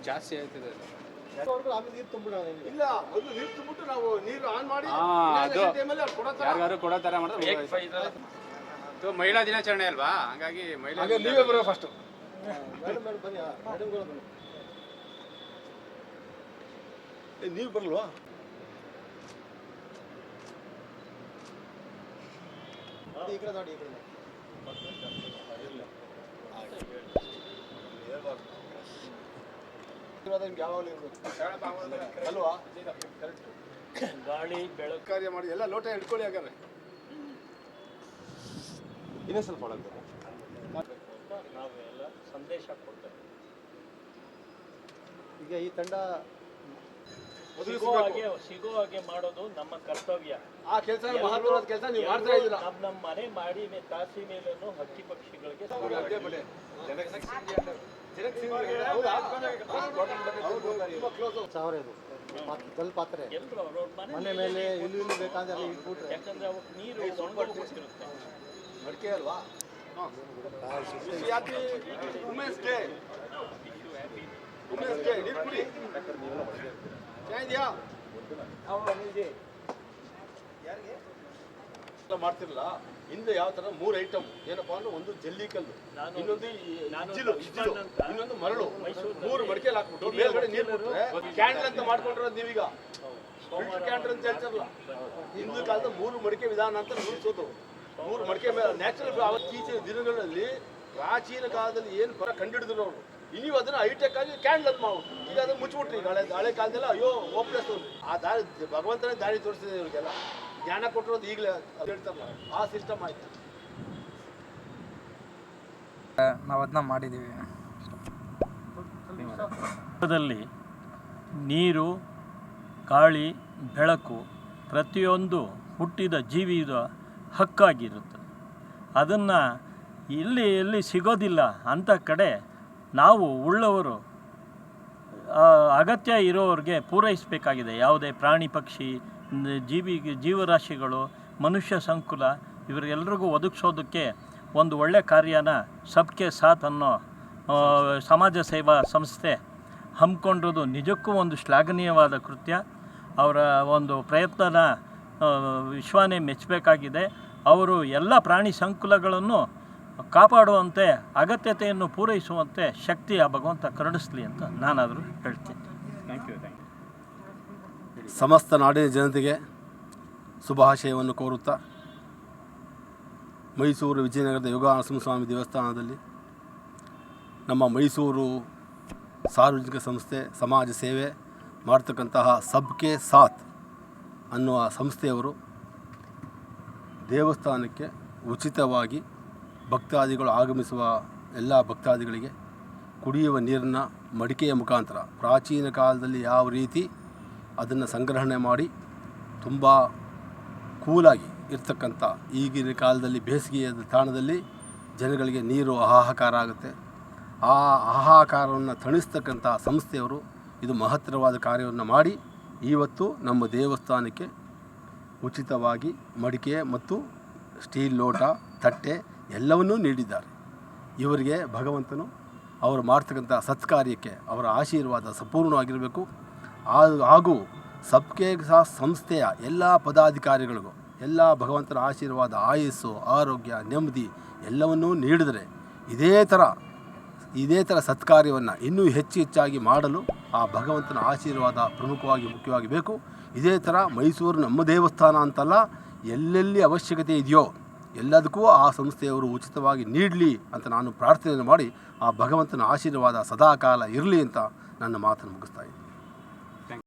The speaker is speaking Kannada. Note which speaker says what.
Speaker 1: ಜಾಸ್ತಿ ಆಯ್ತದೆ
Speaker 2: ಇಲ್ಲ ಅದು ನೀರು ತುಂಬಿಟ್ಟು ನಾವು ನೀರು ಆನ್ ಮಾಡಿ
Speaker 1: ಯಾರು ಕೊಡೋ ಥರ ಮಾಡಿದ್ರೆ ಇದು ಮಹಿಳಾ ದಿನಾಚರಣೆ ಅಲ್ವಾ, ಹಂಗಾಗಿ ಮಹಿಳಾ
Speaker 2: ನೀವೇ ಬರೋ ಫಸ್ಟು ನೀವು ಬರಲ್ವಾ? ಈ ಕಡೆ ನೋಡಿ, ಈ ಕಡೆ ಯಾವಾಗಲೂ ಅಲ್ವಾ?
Speaker 3: ಗಾಳಿ ಬೆಳಕು
Speaker 2: ಕಾರ್ಯ ಮಾಡಿ ಎಲ್ಲ ಲೋಟ ಹಿಡ್ಕೊಳ್ಳಿ. ಹಾಗಾದ್ರೆ ಇನ್ನೇ ಸ್ವಲ್ಪ ಒಳಗೆ
Speaker 3: ನಾವೆಲ್ಲ ಸಂದೇಶ ಕೊಡ್ತೇವೆ.
Speaker 2: ಈಗ ಈ ತಂಡ
Speaker 3: ಸಿಗೋ ಹಾಗೆ ಮಾಡೋದು ನಮ್ಮ ಕರ್ತವ್ಯ.
Speaker 2: ಆ ಕೆಲಸ ಮಹತ್ವದ ಕೆಲಸ ನೀವು ಮಾಡ್ತಾ ಇದ್ದೀರಾ.
Speaker 3: ನಮ್ಮ ಮನೆ ಮಾಡಿ ತಾಸಿ ಮೇಲೂ ಹಕ್ಕಿ ಪಕ್ಷಿಗಳಿಗೆ
Speaker 2: ಪಾತ್ರೆ ಮನೆ ಮೇಲೆ ಇಲ್ಲಿ ಬೇಕಾದ್ರೆ ಇಟ್ಬಿಟ್ರೆ,
Speaker 3: ಯಾಕಂದ್ರೆ ಅವಕ್ಕೆ ನೀರು ಒಣಗೋಗಿರುತ್ತೆ.
Speaker 2: ಮಡಿಕೆ ಅಲ್ವಾ? ಮಾಡ್ತಿರಲ್ಲ. ಹಿಂದೆ ಯಾವ ತರ 3 ಐಟಮ್ ಏನಪ್ಪಾ ಅಂದ್ರೆ, ಒಂದು ಜಲ್ಲಿಕಲ್ಲು, ಇನ್ನೊಂದು ಇನ್ನೊಂದು ಮರಳು, 3 ಮಡಿಕೆಯಲ್ಲಿ ಹಾಕ್ಬಿಟ್ಟು ಮೇಲ್ಗಡೆ ನೀರು ಬಿಟ್ರೆ ಕ್ಯಾಂಡಲ್ ಅಂತ ಮಾಡ್ಕೊಂಡಿರೋದು ನೀವೀಗ. ಕ್ಯಾಂಡಲ್ ಅಂತ ಹೇಳ್ತಾರಲ್ಲ, ಹಿಂದಿನ ಕಾಲದ 3 ಮಡಿಕೆ ವಿಧಾನ ಅಂತ ರೂಢಿಸೋದು. 3 ಮಡಿಕೆ ಮೇಲೆ ನ್ಯಾಚುರಲ್. ಅವತ್ತೀಚಿನ ದಿನಗಳಲ್ಲಿ ಪ್ರಾಚೀನ ಕಾಲದಲ್ಲಿ ಏನು ಕಂಡಿಡಿದ್ರು ಅವರು, ನೀವು ಅದನ್ನ ಹೈಟೆಕ್ ಆಗಿ ಕ್ಯಾಂಡಲ್ ಅಂತ ಮಾಡ್ಬಿಟ್ಟು ಈಗ ಅದನ್ನ ಮುಚ್ಚಿಬಿಟ್ರಿ. ಹಳೆ ಕಾಲದಲ್ಲ ಅಯ್ಯೋ ಹೋಪ್ಲೆಸ್. ಆ ದಾರಿ ಭಗವಂತನೇ ದಾರಿ ತೋರಿಸಿದೆ ಇವ್ರಿಗೆಲ್ಲ. ಜ್ಞಾನ ಕೊಟ್ಟಿರೋದು ಈಗಲೇ ಹೇಳ್ತಾರಲ್ಲ, ಆ ಸಿಸ್ಟಮ್ ಆಯ್ತು.
Speaker 4: ನಾವು ಅದನ್ನ ಮಾಡಿದ್ದೀವಿ.
Speaker 3: ನೀರು, ಗಾಳಿ, ಬೆಳಕು ಪ್ರತಿಯೊಂದು ಹುಟ್ಟಿದ ಜೀವಿಯ ಹಕ್ಕಾಗಿರುತ್ತೆ. ಅದನ್ನು ಎಲ್ಲಿ ಸಿಗೋದಿಲ್ಲ ಅಂಥ ಕಡೆ ನಾವು ಉಳ್ಳವರು ಅಗತ್ಯ ಇರೋರಿಗೆ ಪೂರೈಸಬೇಕಾಗಿದೆ. ಯಾವುದೇ ಪ್ರಾಣಿ ಪಕ್ಷಿ ಜೀವರಾಶಿಗಳು, ಮನುಷ್ಯ ಸಂಕುಲ ಇವರೆಲ್ಲರಿಗೂ ಒದಗಿಸೋದಕ್ಕೆ ಒಂದು ಒಳ್ಳೆಯ ಕಾರ್ಯನ ಸಬ್ಕೆ ಸಾಥ್ ಅನ್ನೋ ಸಮಾಜ ಸೇವಾ ಸಂಸ್ಥೆ ಹಮ್ಮಿಕೊಂಡಿರೋದು ನಿಜಕ್ಕೂ ಒಂದು ಶ್ಲಾಘನೀಯವಾದ ಕೃತ್ಯ. ಅವರ ಒಂದು ಪ್ರಯತ್ನನ ವಿಶ್ವನೇ ಮೆಚ್ಚಬೇಕಾಗಿದೆ. ಅವರು ಎಲ್ಲ ಪ್ರಾಣಿ ಸಂಕುಲಗಳನ್ನು ಕಾಪಾಡುವಂತೆ, ಅಗತ್ಯತೆಯನ್ನು ಪೂರೈಸುವಂತೆ ಶಕ್ತಿ ಆ ಭಗವಂತ ಕರುಣಿಸಲಿ ಅಂತ ನಾನಾದರೂ ಹೇಳ್ತೀನಿ.
Speaker 1: Thank you.
Speaker 2: ಸಮಸ್ತ ನಾಡಿನ ಜನತೆಗೆ ಶುಭಾಶಯವನ್ನು ಕೋರುತ್ತಾ, ಮೈಸೂರು ವಿಜಯನಗರದ ಯೋಗ ನರಸಿಂಹಸ್ವಾಮಿ ದೇವಸ್ಥಾನದಲ್ಲಿ ನಮ್ಮ ಮೈಸೂರು ಸಾರ್ವಜನಿಕ ಸಂಸ್ಥೆ ಸಮಾಜ ಸೇವೆ ಮಾಡ್ತಕ್ಕಂತಹ ಸಬ್ಕೆ ಸಾಥ್ ಅನ್ನುವ ಸಂಸ್ಥೆಯವರು ದೇವಸ್ಥಾನಕ್ಕೆ ಉಚಿತವಾಗಿ ಭಕ್ತಾದಿಗಳು ಆಗಮಿಸುವ ಎಲ್ಲ ಭಕ್ತಾದಿಗಳಿಗೆ ಕುಡಿಯುವ ನೀರನ್ನು ಮಡಿಕೆಯ ಮುಖಾಂತರ ಪ್ರಾಚೀನ ಕಾಲದಲ್ಲಿ ಯಾವ ರೀತಿ ಅದನ್ನು ಸಂಗ್ರಹಣೆ ಮಾಡಿ ತುಂಬ ಕೂಲಾಗಿ ಇರ್ತಕ್ಕಂಥ, ಈಗಿನ ಕಾಲದಲ್ಲಿ ಬೇಸಿಗೆಯ ತಾಣದಲ್ಲಿ ಜನಗಳಿಗೆ ನೀರು ಹಾಹಾಕಾರ ಆಗುತ್ತೆ. ಆ ಹಾಹಾಕಾರವನ್ನು ತಣಿಸ್ತಕ್ಕಂಥ ಸಂಸ್ಥೆಯವರು ಇದು ಮಹತ್ತರವಾದ ಕಾರ್ಯವನ್ನು ಮಾಡಿ ಇವತ್ತು ನಮ್ಮ ದೇವಸ್ಥಾನಕ್ಕೆ ಉಚಿತವಾಗಿ ಮಡಿಕೆ ಮತ್ತು ಸ್ಟೀಲ್ ಲೋಟ, ತಟ್ಟೆ ಎಲ್ಲವನ್ನೂ ನೀಡಿದ್ದಾರೆ. ಇವರಿಗೆ ಭಗವಂತನು ಅವರು ಮಾಡ್ತಕ್ಕಂಥ ಸತ್ಕಾರ್ಯಕ್ಕೆ ಅವರ ಆಶೀರ್ವಾದ ಸಂಪೂರ್ಣವಾಗಿರಬೇಕು. ಹಾಗೂ ಸಬ್ಕೆ ಸಾಥ್ ಸಂಸ್ಥೆಯ ಎಲ್ಲ ಪದಾಧಿಕಾರಿಗಳಿಗೂ ಎಲ್ಲ ಭಗವಂತನ ಆಶೀರ್ವಾದ, ಆಯಸ್ಸು, ಆರೋಗ್ಯ, ನೆಮ್ಮದಿ ಎಲ್ಲವನ್ನೂ ನೀಡಿದರೆ ಇದೇ ಥರ ಸತ್ಕಾರ್ಯವನ್ನು ಇನ್ನೂ ಹೆಚ್ಚಾಗಿ ಮಾಡಲು ಆ ಭಗವಂತನ ಆಶೀರ್ವಾದ ಮುಖ್ಯವಾಗಿ ಬೇಕು. ಇದೇ ಥರ ಮೈಸೂರು ನಮ್ಮ ದೇವಸ್ಥಾನ ಅಂತಲ್ಲ, ಎಲ್ಲೆಲ್ಲಿ ಅವಶ್ಯಕತೆ ಇದೆಯೋ ಎಲ್ಲದಕ್ಕೂ ಆ ಸಂಸ್ಥೆಯವರು ಉಚಿತವಾಗಿ ನೀಡಲಿ ಅಂತ ನಾನು ಪ್ರಾರ್ಥನೆಯನ್ನು ಮಾಡಿ ಆ ಭಗವಂತನ ಆಶೀರ್ವಾದ ಸದಾಕಾಲ ಇರಲಿ ಅಂತ ನನ್ನ ಮಾತನ್ನು ಮುಗಿಸ್ತಾ ಇದ್ದೀನಿ.